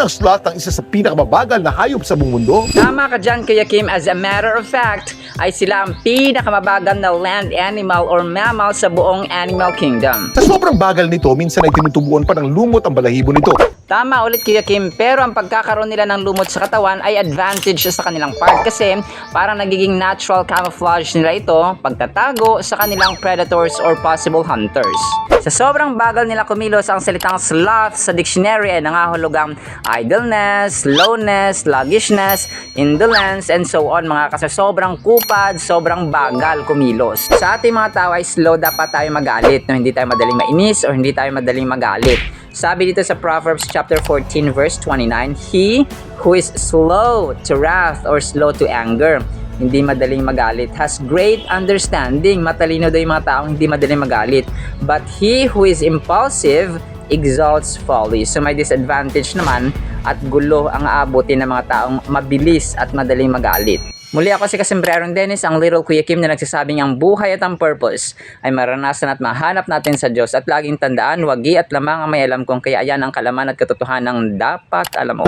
ang sloth ang isa sa pinakamabagal na hayop sa buong mundo? Tama ka dyan, Kuya Kim. As a matter of fact, ay sila ang pinakamabagal na land animal or mammal sa buong animal kingdom. Sa sobrang bagal nito, minsan ay tinutubuan pa ng lumot ang balahibo nito. Tama ulit, Kuya Kim, pero ang pagkakaroon nila ng lumot sa katawan ay advantage sa kanilang part kasi parang nagiging natural camouflage nila ito pagtatago sa kanilang predators or possible hunters. Sa sobrang bagal nila kumilos, ang salitang sloth sa dictionary ay nangahulugang idleness, slowness, sluggishness, indolence, and so on mga kasi sobrang kupad, sobrang bagal kumilos. Sa ating mga tao ay slow dapat tayo magalit, no? Hindi tayo madaling mainis or hindi tayo madaling magalit. Sabi dito sa Proverbs chapter 14 verse 29, he who is slow to wrath or slow to anger, hindi madaling magalit, has great understanding. Matalino daw yung mga taong hindi madaling magalit. But he who is impulsive exalts folly. So may disadvantage naman at gulo ang aabutin ng mga taong mabilis at madaling magalit. Muli ako si Kasimbrerong Dennis, ang Little Kuya Kim na nagsasabing ang buhay at ang purpose ay maranasan at mahanap natin sa Diyos. At laging tandaan, wagi at lamang ang may alam kung kaya yan ang kalaman at katotohanan ng dapat alam mo.